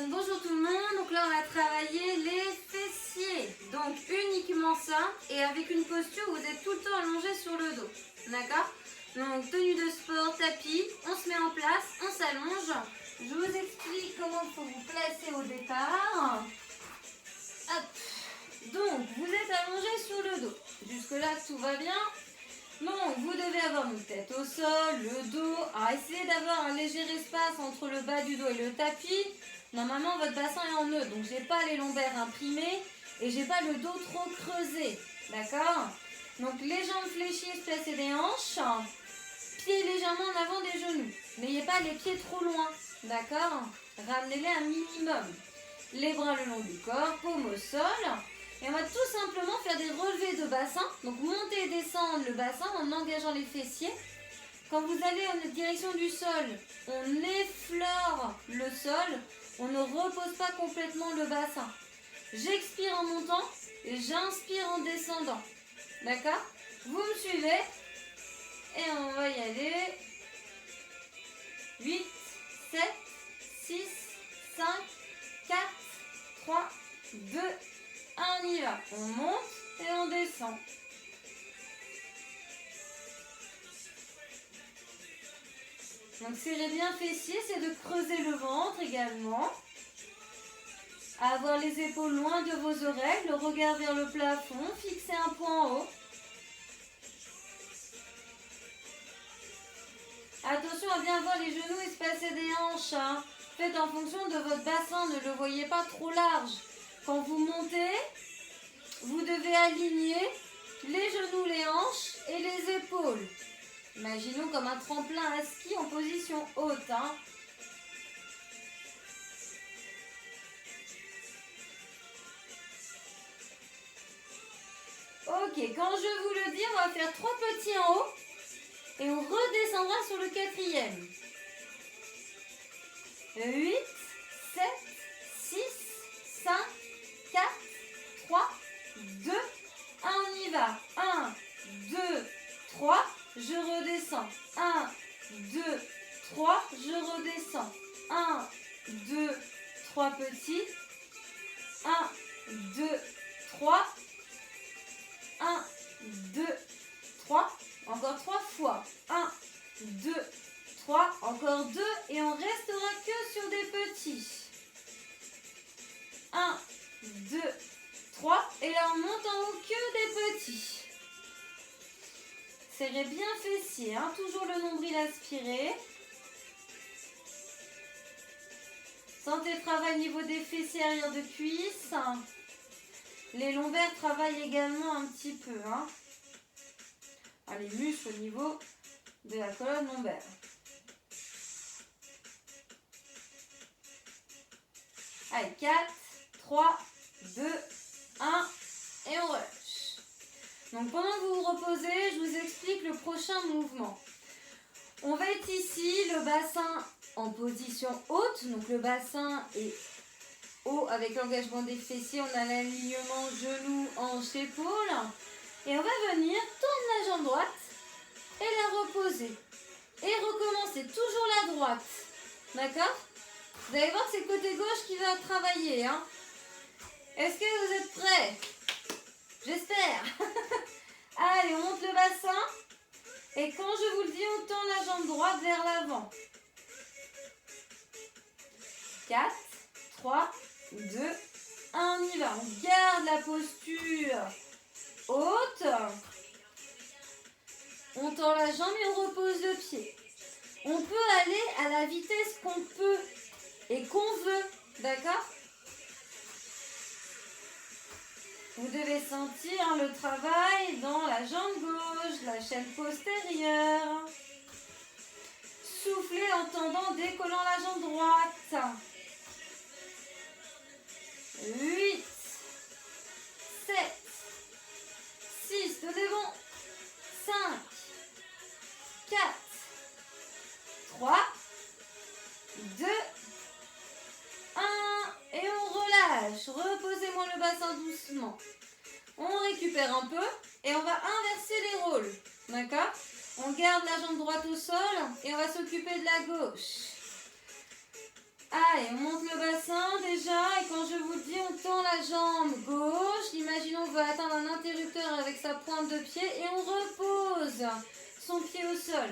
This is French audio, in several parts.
Bonjour tout le monde, donc là on va travailler les fessiers, donc uniquement ça et avec une posture où vous êtes tout le temps allongé sur le dos, d'accord? Donc tenue de sport, tapis, on se met en place, on s'allonge, je vous explique comment il faut vous placer au départ. Hop. Donc vous êtes allongé sur le dos, jusque là tout va bien. Donc vous devez avoir une tête au sol, le dos, alors essayez d'avoir un léger espace entre le bas du dos et le tapis. Normalement votre bassin est en neutre, donc j'ai pas les lombaires imprimés et j'ai pas le dos trop creusé, d'accord? Donc les jambes fléchies, espacées des hanches, pieds légèrement en avant des genoux. N'ayez pas les pieds trop loin, d'accord? Ramenez-les un minimum. Les bras le long du corps, paume au sol. Et on va tout simplement faire des relevés de bassin. Donc monter et descendre le bassin en engageant les fessiers. Quand vous allez en direction du sol, on effleure le sol. On ne repose pas complètement le bassin. J'expire en montant et j'inspire en descendant. D'accord? Vous me suivez. Et on va y aller. 8, 7, 6, 5, 4, 3, 2, 1, on y va. On monte et on descend. Donc serrez bien fessiers, c'est de creuser le ventre également. Avoir les épaules loin de vos oreilles, le regard vers le plafond, fixer un point en haut. Attention à bien voir les genoux espacés des hanches. Hein. Faites en fonction de votre bassin, ne le voyez pas trop large. Quand vous montez, vous devez aligner les genoux, les hanches et les épaules. Imaginons comme un tremplin à ski en position haute. Hein. Ok, quand je vous le dis, on va faire 3 petits en haut et on redescendra sur le 4e. 8, 7, 6, 5, 4, 3, 2, 1, on y va. 1, 2, 3, je redescends. 1, 2, 3, je redescends. 1, 2, 3 petits. 1, 2, 3. 1, 2, 3. Encore 3 fois. 1, 2, 3. Encore 2. Et on restera que sur des petits. 1, 2, 3. Et là, on monte en haut que des petits. Serrez bien fessiers. Hein. Toujours le nombril aspiré. Sentez le travail au niveau des fessiers arrière de cuisse. Les lombaires travaillent également un petit peu. Hein. Les muscles au niveau de la colonne lombaire. Allez, 4, 3, 2, 1 et on relâche. Donc pendant que vous vous reposez, je vous explique le prochain mouvement. On va être ici, le bassin en position haute. Donc le bassin est haut avec l'engagement des fessiers. On a l'alignement genoux, hanches, épaules. Et on va venir tendre la jambe droite et la reposer. Et recommencer toujours la droite. D'accord? Vous allez voir que c'est le côté gauche qui va travailler. Hein. Est-ce que vous êtes prêts? J'espère. Allez, on monte le bassin. Et quand je vous le dis, on tend la jambe droite vers l'avant. 4, 3, 2, 1, on y va. On garde la posture haute. On tend la jambe et on repose le pied. On peut aller à la vitesse qu'on peut et qu'on veut. D'accord? Vous devez sentir le travail dans la jambe gauche, la chaîne postérieure. Soufflez en tendant, décollant la jambe droite. 8, 7, 6, tenez bon. 5, 4, 3, 2, 1. Et on relâche. Reposez-moi le bassin doucement. On récupère un peu et on va inverser les rôles. D'accord? On garde la jambe droite au sol et on va s'occuper de la gauche. Allez, on monte le bassin déjà et quand je vous dis, on tend la jambe gauche. Imaginons qu'on veut atteindre un interrupteur avec sa pointe de pied et on repose son pied au sol.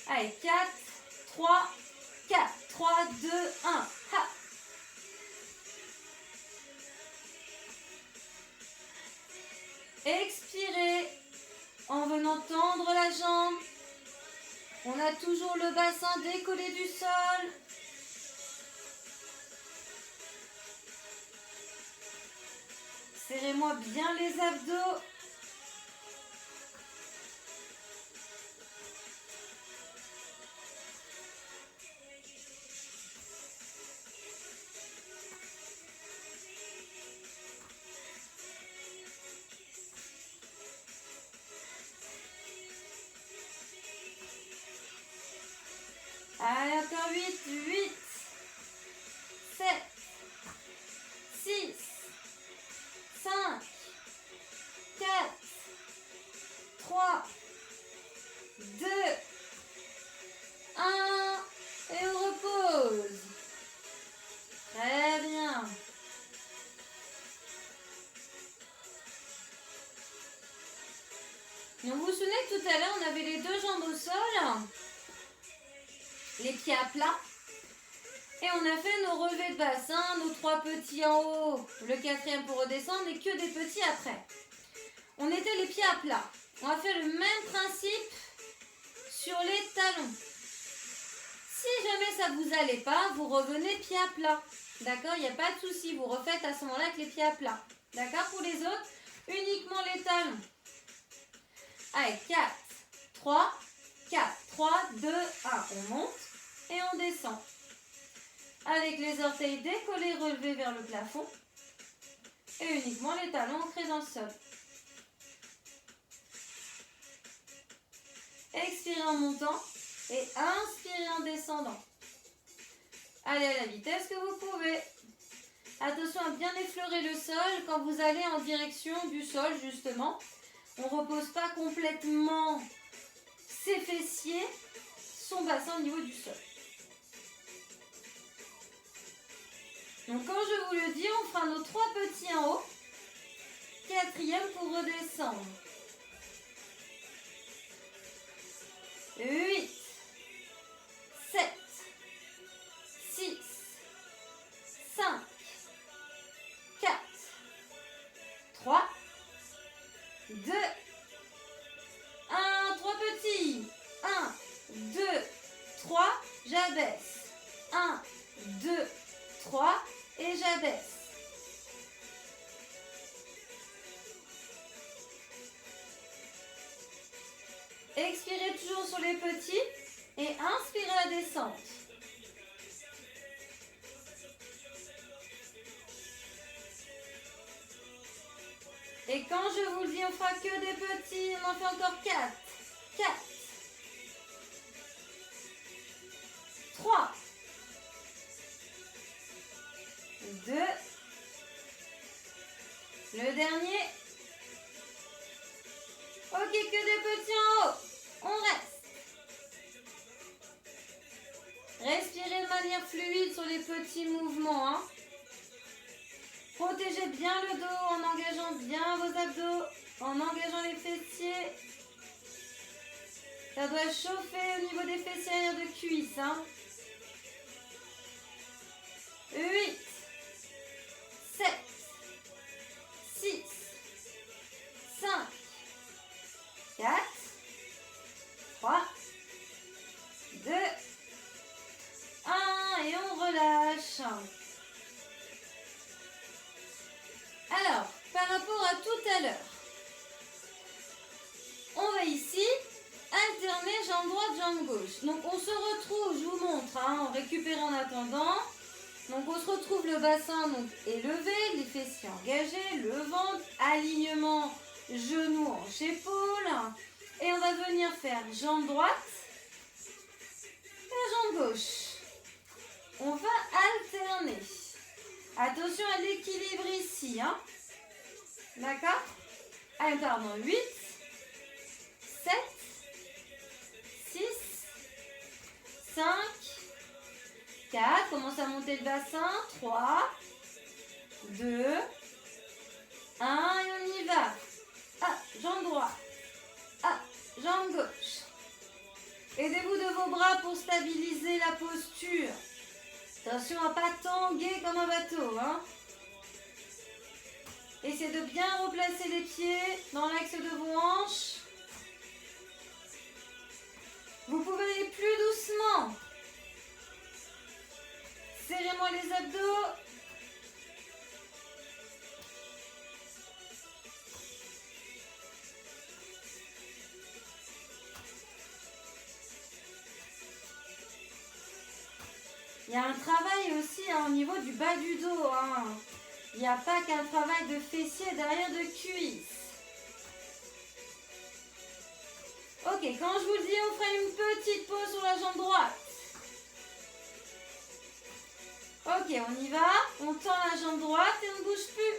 Allez, 4, 3, 4, 3, 2, 1. Ha! Expirez en venant tendre la jambe. On a toujours le bassin décollé du sol. Serrez-moi bien les abdos. Allez, encore 8, 8, 7, 6, 5, 4, 3, 2, 1, et on repose. Très bien. Donc vous vous souvenez que tout à l'heure, on avait les deux jambes au sol, les pieds à plat. Et on a fait nos relevés de bassin, nos 3 petits en haut, le 4e pour redescendre et que des petits après. On était les pieds à plat. On va faire le même principe sur les talons. Si jamais ça vous allait pas, vous revenez pieds à plat. D'accord? Il n'y a pas de souci. Vous refaites à ce moment-là avec les pieds à plat. D'accord? Pour les autres, uniquement les talons. Allez, 4, 3, 4, 3, 2, 1. On monte et on descend. Avec les orteils décollés, relevés vers le plafond. Et uniquement les talons ancrés dans le sol. Expirez en montant et inspirez en descendant. Allez à la vitesse que vous pouvez. Attention à bien effleurer le sol quand vous allez en direction du sol justement. On ne repose pas complètement ses fessiers, son bassin au niveau du sol. Donc quand je vous le dis, on fera nos 3 petits en haut, 4e pour redescendre. 8, 7, 6, 5, 4, 3, 2, 1, 3 petits. 1, 2, 3, j'abaisse. 1, 2, 3 et j'abaisse. Expirez toujours sur les petits et inspirez la descente. Et quand je vous le dis, on fera que des petits. On en fait encore 4. 4. 3. 2. Le dernier. Ok, que des petits en haut. On reste. Respirez de manière fluide sur les petits mouvements. Hein. Protégez bien le dos en engageant bien vos abdos, en engageant les fessiers. Ça doit chauffer au niveau des fessiers arrière de cuisse. Hein. 8, 7, 6, 5, 4, 3, 2, 1 et on relâche. Alors, par rapport à tout à l'heure, on va ici alterner jambe droite, jambe gauche. Donc on se retrouve, je vous montre, hein, on récupère en attendant. Donc on se retrouve le bassin donc, élevé, les fessiers engagés, le ventre, alignement genou, hanche, épaule. Et on va venir faire jambe droite et jambe gauche. On va alterner. Attention à l'équilibre ici. Hein. D'accord? Allez, pardon. 8, 7, 6, 5, 4, commence à monter le bassin. 3, 2, 1 et on y va. Ah, jambe droite. Ah, jambe gauche. Aidez-vous de vos bras pour stabiliser la posture. Attention à ne pas tanguer comme un bateau. Hein. Essayez de bien replacer les pieds dans l'axe de vos hanches. Vous pouvez aller plus doucement. Serrez-moi les abdos. Il y a un travail aussi au niveau du bas du dos. Hein. Il n'y a pas qu'un travail de fessier derrière de cuisse. Ok, quand je vous le dis, on fera une petite pause sur la jambe droite. Ok, on y va. On tend la jambe droite et on ne bouge plus.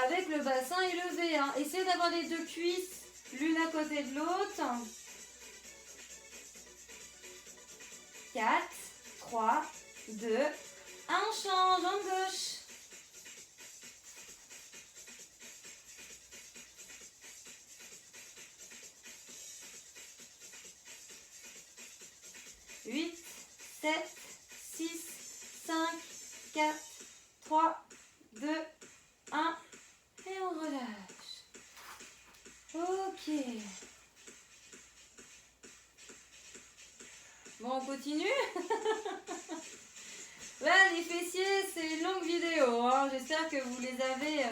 Avec le bassin élevé. Hein. Essayez d'avoir les deux cuisses l'une à côté de l'autre. 4, 3, 2, 1, on change, jambe gauche. Huit, 7, 6, 5, 4, 3, 2, 1 et on relâche. Ok. Bon, on continue. Là, les fessiers, c'est une longue vidéo. Hein. J'espère que vous les avez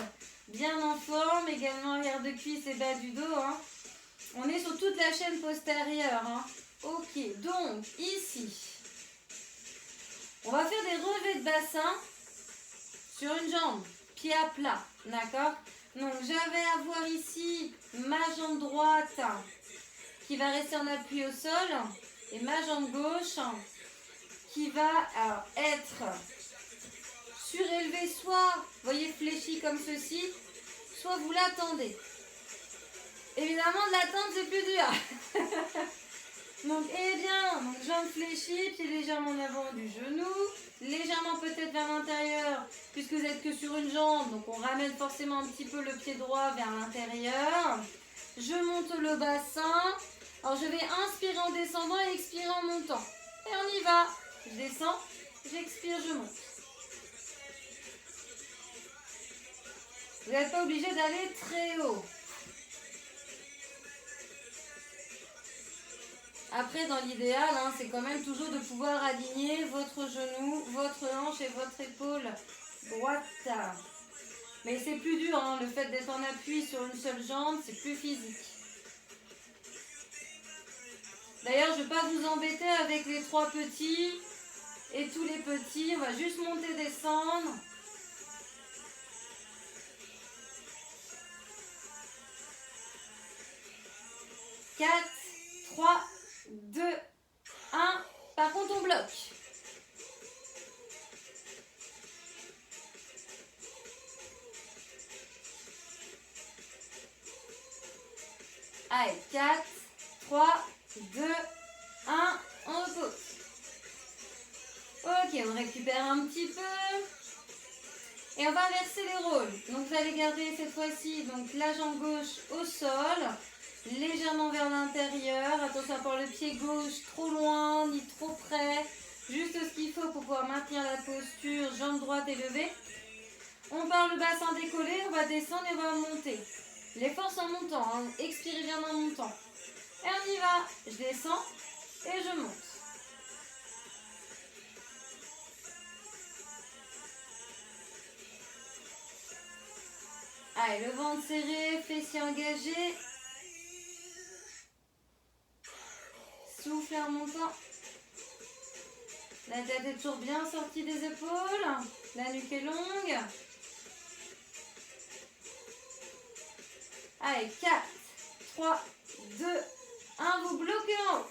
bien en forme. Également arrière de cuisse et bas du dos. Hein. On est sur toute la chaîne postérieure. Hein. Ok, donc ici, on va faire des relevés de bassin sur une jambe, pied à plat. D'accord? Donc, je vais avoir ici ma jambe droite qui va rester en appui au sol. Et ma jambe gauche qui va être surélevée, soit, vous voyez, fléchie comme ceci, soit vous l'attendez. Évidemment, de l'attendre, c'est plus dur. Donc, eh bien, donc, jambes fléchies, pieds légèrement en avant du genou, légèrement peut-être vers l'intérieur, puisque vous n'êtes que sur une jambe, donc on ramène forcément un petit peu le pied droit vers l'intérieur. Je monte le bassin. Alors, je vais inspirer en descendant et expirer en montant. Et on y va. Je descends, j'expire, je monte. Vous n'êtes pas obligé d'aller très haut. Après, dans l'idéal, hein, c'est quand même toujours de pouvoir aligner votre genou, votre hanche et votre épaule droite. Mais c'est plus dur, hein, le fait d'être en appui sur une seule jambe, c'est plus physique. D'ailleurs, je ne vais pas vous embêter avec les 3 petits et tous les petits. On va juste monter, descendre. Quatre, 3, 2, 1. Par contre, on bloque. Allez, 4, 3, 2, 1, on repose. Ok, on récupère un petit peu. Et on va inverser les rôles. Donc vous allez garder cette fois-ci donc la jambe gauche au sol, légèrement vers l'intérieur. Attention à pas le pied gauche trop loin ni trop près. Juste ce qu'il faut pour pouvoir maintenir la posture, jambe droite élevée. On part le bassin décollé, on va descendre et on va monter. Les forces en montant, hein. Expirez bien en montant. Et on y va. Je descends et je monte. Allez, le ventre serré, fessiers engagés. Souffle en montant. La tête est toujours bien sortie des épaules. La nuque est longue. Allez, 4, 3, 2, 1. Vous bloquez en haut.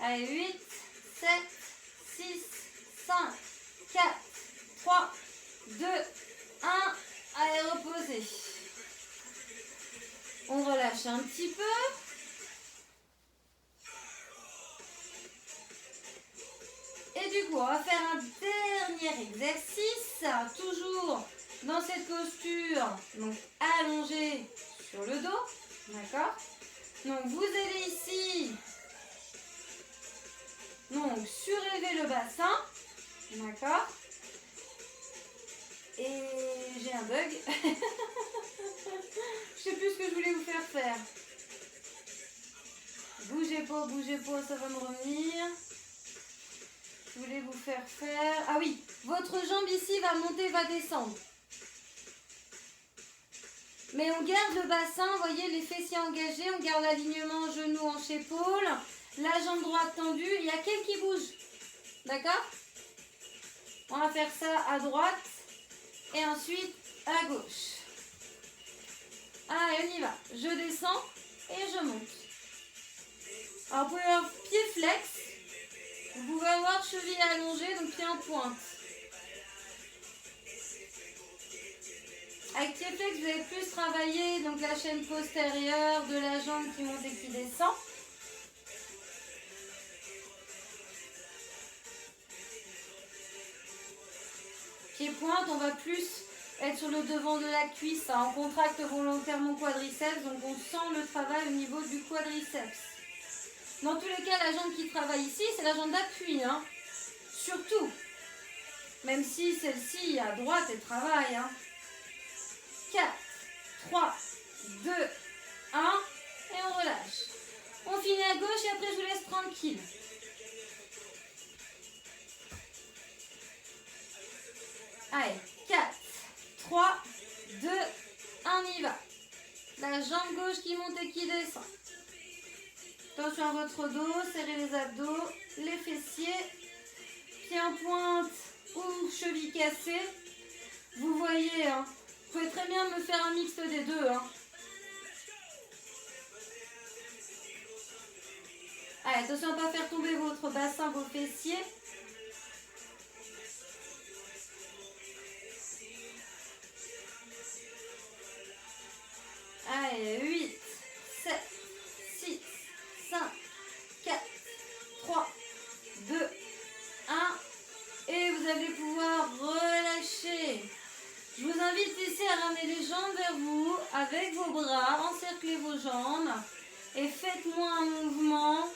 Allez, 8, 7, 6, 5, 4, 3, 2, 1. Allez, reposez. On relâche un petit peu. Et du coup, on va faire un dernier exercice, toujours dans cette posture, donc allongé sur le dos, d'accord? Donc vous allez ici, donc surélever le bassin, d'accord? Et j'ai un bug. Je sais plus ce que je voulais vous faire faire. Bougez pas, ça va me revenir. Je voulais vous faire faire... Ah oui, votre jambe ici va monter, va descendre. Mais on garde le bassin, vous voyez, les fessiers engagés, on garde l'alignement genou, hanche, épaule, la jambe droite tendue, il y a qu'elle qui bouge. D'accord? On va faire ça à droite et ensuite à gauche. Allez, on y va. Je descends et je monte. Alors, vous pouvez avoir pied flex. Vous pouvez avoir cheville allongée, donc pied en pointe. Avec pied flex, vous allez plus travailler donc la chaîne postérieure de la jambe qui monte et qui descend. Pied pointe, on va plus être sur le devant de la cuisse. On contracte volontairement le quadriceps, donc on sent le travail au niveau du quadriceps. Dans tous les cas, la jambe qui travaille ici, c'est la jambe d'appui. Hein. Surtout. Même si celle-ci à droite, elle travaille. Hein. 4, 3, 2, 1. Et on relâche. On finit à gauche et après je vous laisse tranquille. Allez, 4, 3, 2, 1, on y va. La jambe gauche qui monte et qui descend. Attention à votre dos, serrez les abdos, les fessiers, pieds en pointe ou cheville cassée. Vous voyez, hein, vous pouvez très bien me faire un mixte des deux. Hein. Allez, attention à ne pas faire tomber votre bassin, vos fessiers. Allez, 8, 7, 6, 5, 4, 3, 2, 1. Et vous allez pouvoir relâcher. Je vous invite ici à ramener les jambes vers vous avec vos bras, encerclez vos jambes et faites-moi un mouvement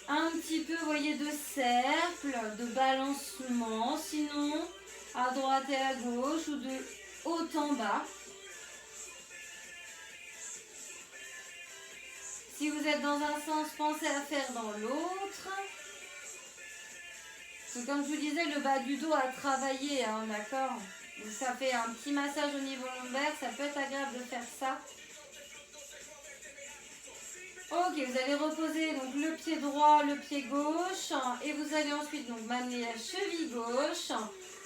un petit peu, vous voyez, de cercle, de balancement, sinon à droite et à gauche ou de haut en bas. Si vous êtes dans un sens, pensez à faire dans l'autre. Parce que comme je vous disais, le bas du dos a travaillé, hein, d'accord? Ça fait un petit massage au niveau lombaire, ça peut être agréable de faire ça. Ok, vous allez reposer donc le pied droit, le pied gauche et vous allez ensuite donc m'amener la cheville gauche,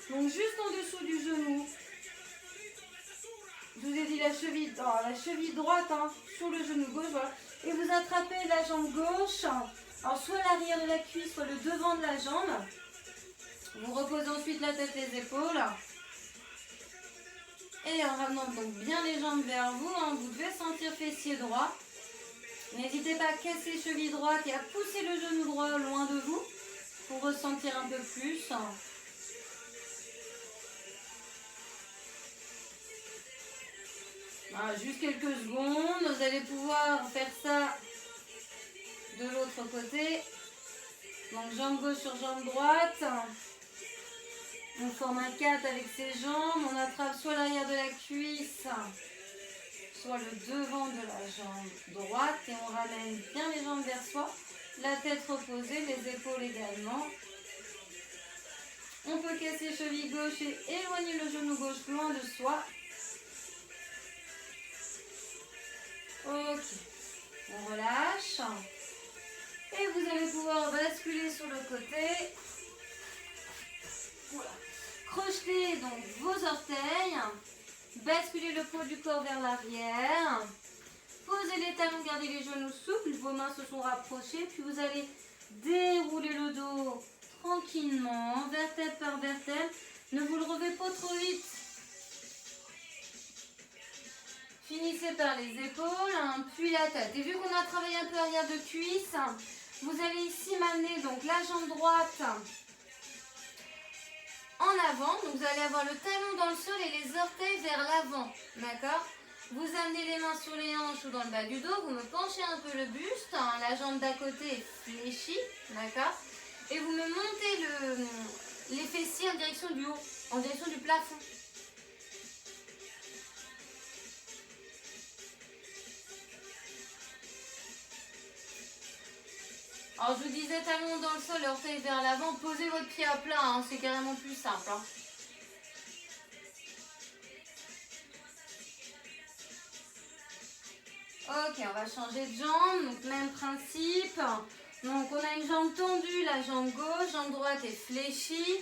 donc juste en dessous du genou. Je vous ai dit la cheville droite hein, sur le genou gauche, voilà. Et vous attrapez la jambe gauche, alors soit l'arrière de la cuisse, soit le devant de la jambe. Vous reposez ensuite la tête, les épaules. Et en ramenant donc bien les jambes vers vous, hein, vous devez sentir fessier droit. N'hésitez pas à casser cheville droite et à pousser le genou droit loin de vous pour ressentir un peu plus. Voilà, juste quelques secondes, vous allez pouvoir faire ça de l'autre côté. Donc jambe gauche sur jambe droite. On forme un 4 avec ses jambes, on attrape soit l'arrière de la cuisse, soit le devant de la jambe droite et on ramène bien les jambes vers soi, la tête reposée, les épaules également. On peut casser cheville gauche et éloigner le genou gauche loin de soi. Ok, on relâche et vous allez pouvoir basculer sur le côté. Voilà. Crochetez donc vos orteils. Basculez le poids du corps vers l'arrière. Posez les talons, gardez les genoux souples. Vos mains se sont rapprochées. Puis vous allez dérouler le dos tranquillement, vertèbre par vertèbre. Ne vous le levez pas trop vite. Finissez par les épaules, hein, puis la tête. Et vu qu'on a travaillé un peu arrière de cuisse, vous allez ici m'amener donc la jambe droite en avant. Donc vous allez avoir le talon dans le sol et les orteils vers l'avant. D'accord? Vous amenez les mains sur les hanches ou dans le bas du dos. Vous me penchez un peu le buste. Hein, la jambe d'à côté est fléchie. D'accord? Et vous me montez les fessiers en direction du haut, en direction du plafond. Alors je vous disais talon dans le sol, orteil vers l'avant, posez votre pied à plat, hein, c'est carrément plus simple. Hein. Ok, on va changer de jambe, donc même principe. Donc on a une jambe tendue, la jambe gauche, jambe droite est fléchie.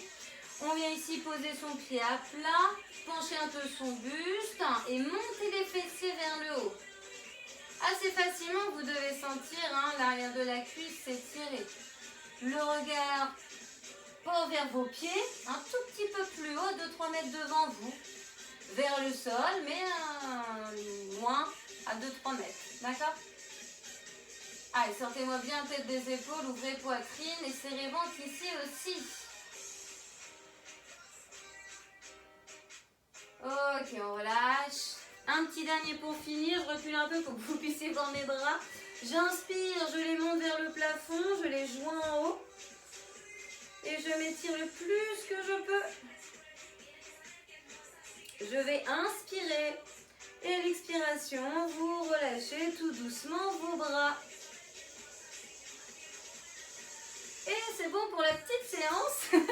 On vient ici poser son pied à plat, pencher un peu son buste et monter les fessiers vers le haut. Assez facilement, vous devez sentir hein, l'arrière de la cuisse s'étirer. Le regard pas vers vos pieds, un tout petit peu plus haut, 2-3 mètres devant vous, vers le sol, mais loin, à 2-3 mètres. D'accord? Allez, sortez-moi bien tête des épaules, ouvrez poitrine et serrez ventre ici aussi. Ok, on relâche. Un petit dernier pour finir, je recule un peu pour que vous puissiez voir mes bras. J'inspire, je les monte vers le plafond, je les joins en haut. Et je m'étire le plus que je peux. Je vais inspirer. Et à l'expiration, vous relâchez tout doucement vos bras. Et c'est bon pour la petite séance.